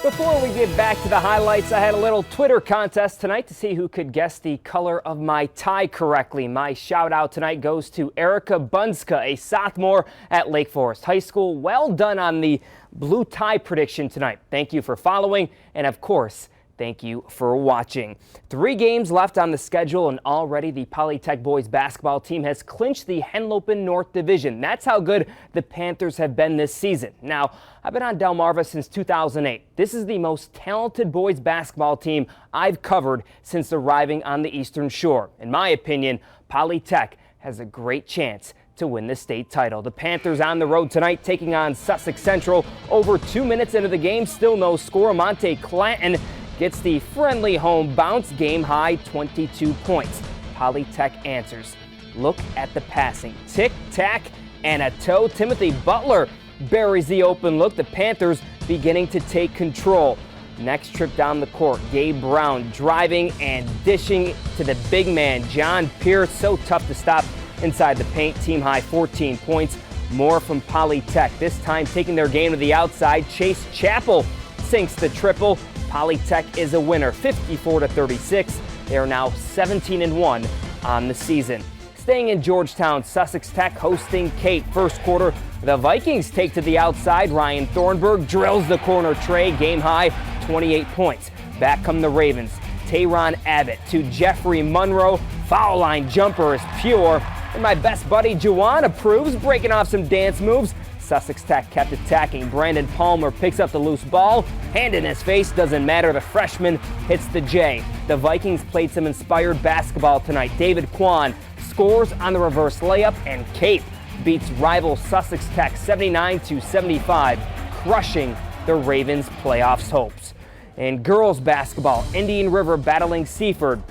Before we get back to the highlights, I had a little Twitter contest tonight to see who could guess the color of my tie correctly. My shout out tonight goes to Erica Bunska, a sophomore at Lake Forest High School. Well done on the blue tie prediction tonight. Thank you for following, and of course, thank you for watching. 3 games left on the schedule, and already the Polytech boys basketball team has clinched the Henlopen North Division. That's how good the Panthers have been this season. Now, I've been on Delmarva since 2008. This is the most talented boys basketball team I've covered since arriving on the Eastern Shore. In my opinion, Polytech has a great chance to win the state title. The Panthers on the road tonight taking on Sussex Central. Over 2 minutes into the game, still no score. Monte Clanton gets the friendly home bounce, game high 22 points. Polytech answers. Look at the passing. Tick, tack, and a toe. Timothy Butler buries the open look. The Panthers beginning to take control. Next trip down the court, Gabe Brown driving and dishing to the big man, John Pierce. So tough to stop inside the paint. Team high 14 points. More from Polytech. This time taking their game to the outside. Chase Chappell sinks the triple. Polytech is a winner, 54-36. They are now 17-1 on the season. Staying in Georgetown, Sussex Tech hosting Cape. First quarter, the Vikings take to the outside. Ryan Thornburg drills the corner tray, game high 28 points. Back come the Ravens. Tayron Abbott to Jeffrey Monroe. Foul line jumper is pure. And my best buddy Juwan approves, breaking off some dance moves. Sussex Tech kept attacking. Brandon Palmer picks up the loose ball. Hand in his face, doesn't matter. The freshman hits the J. The Vikings played some inspired basketball tonight. David Kwan scores on the reverse layup, and Cape beats rival Sussex Tech 79-75, crushing the Ravens' playoffs hopes. In girls basketball, Indian River battling Seaford.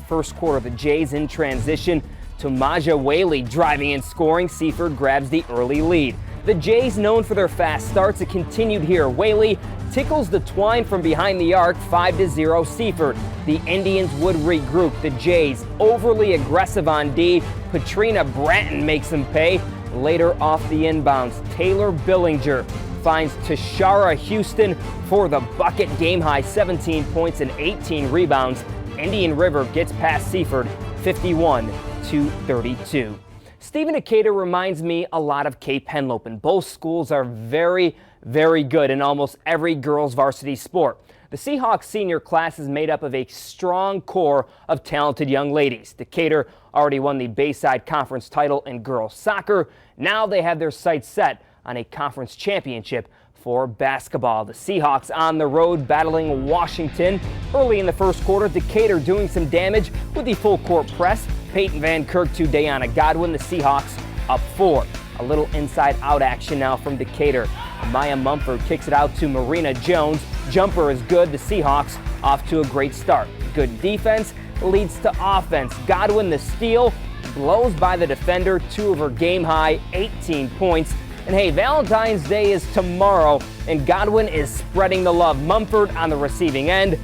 First quarter, the Jays in transition. Tomaja Whaley driving and scoring. Seaford grabs the early lead. The Jays, known for their fast starts, it continued here. Whaley tickles the twine from behind the arc, 5-0 Seaford. The Indians would regroup. The Jays overly aggressive on D. Patrina Bratton makes them pay. Later off the inbounds, Taylor Billinger finds Tashara Houston for the bucket, game high 17 points and 18 rebounds. Indian River gets past Seaford 51-32. Stephen Decatur reminds me a lot of Cape Henlopen. Both schools are very, very good in almost every girls varsity sport. The Seahawks senior class is made up of a strong core of talented young ladies. Decatur already won the Bayside Conference title in girls soccer. Now they have their sights set on a conference championship for basketball. The Seahawks on the road battling Washington. Early in the first quarter, Decatur doing some damage with the full court press. Peyton Van Kirk to Dayana Godwin. The Seahawks up 4. A little inside out action now from Decatur. Maya Mumford kicks it out to Marina Jones. Jumper is good. The Seahawks off to a great start. Good defense leads to offense. Godwin the steal, blows by the defender. 2 of her game high 18 points. And hey, Valentine's Day is tomorrow, and Godwin is spreading the love. Mumford on the receiving end.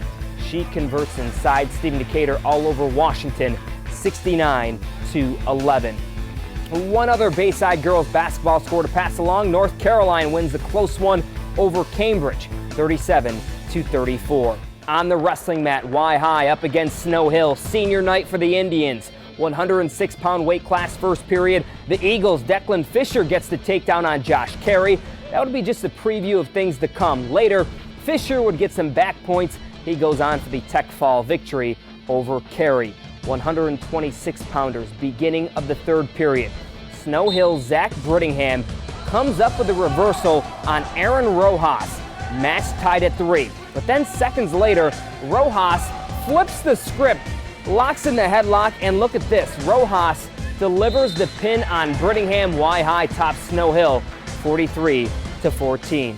She converts inside. Stephen Decatur all over Washington, 69-11. One other Bayside girls basketball score to pass along. North Carolina wins the close one over Cambridge, 37-34. On the wrestling mat, Y-High up against Snow Hill. Senior night for the Indians. 106-pound weight class first period. The Eagles' Declan Fisher gets the takedown on Josh Carey. That would be just a preview of things to come. Later, Fisher would get some back points. He goes on for the Tech Fall victory over Carey. 126-pounders beginning of the third period. Snow Hill's Zach Brittingham comes up with a reversal on Aaron Rojas. Match tied at 3. But then seconds later, Rojas flips the script, locks in the headlock, and look at this. Rojas delivers the pin on Brittingham. Y-High tops Snow Hill 43-14.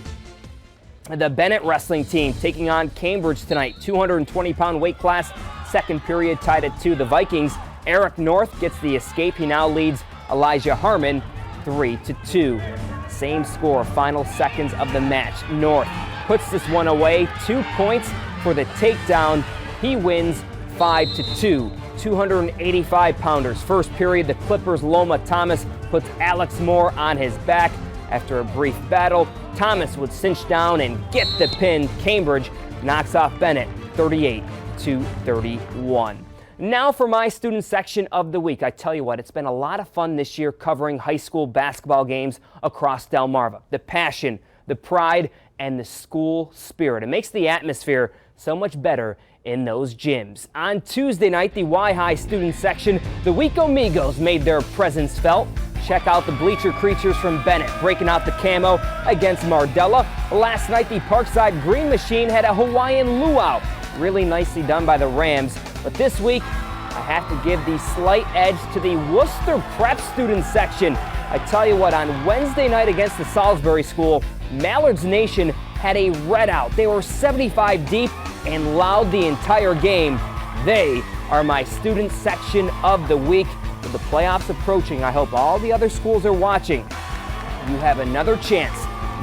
The Bennett wrestling team taking on Cambridge tonight. 220-pound weight class. Second period tied at 2. The Vikings, Eric North gets the escape. He now leads Elijah Harmon 3-2. Same score, final seconds of the match. North puts this one away. 2 points for the takedown. He wins 5-2. 285-pounders. First period, the Clippers' Loma Thomas puts Alex Moore on his back. After a brief battle, Thomas would cinch down and get the pin. Cambridge knocks off Bennett 38-31. Now for my student section of the week. I tell you what, it's been a lot of fun this year covering high school basketball games across Delmarva. The passion, the pride, and the school spirit. It makes the atmosphere so much better in those gyms. On Tuesday night, the Y-High student section, the Weeko Migos made their presence felt. Check out the bleacher creatures from Bennett breaking out the camo against Mardella. Last night, the Parkside Green Machine had a Hawaiian luau. Really nicely done by the Rams. But this week, I have to give the slight edge to the Worcester Prep student section. I tell you what, on Wednesday night against the Salisbury School, Mallard's Nation had a red out. They were 75 deep and loud the entire game. They are my student section of the week. With the playoffs approaching, I hope all the other schools are watching. You have another chance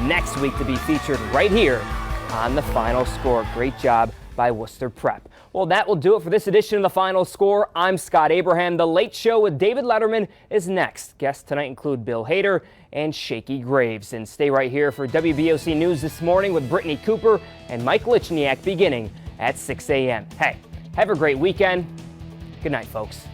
next week to be featured right here on The Final Score. Great job by Worcester Prep. Well, that will do it for this edition of The Final Score. I'm Scott Abraham. The Late Show with David Letterman is next. Guests tonight include Bill Hader and Shaky Graves. And stay right here for WBOC News this morning with Brittany Cooper and Mike Lichniak beginning at 6 a.m. Hey, have a great weekend. Good night, folks.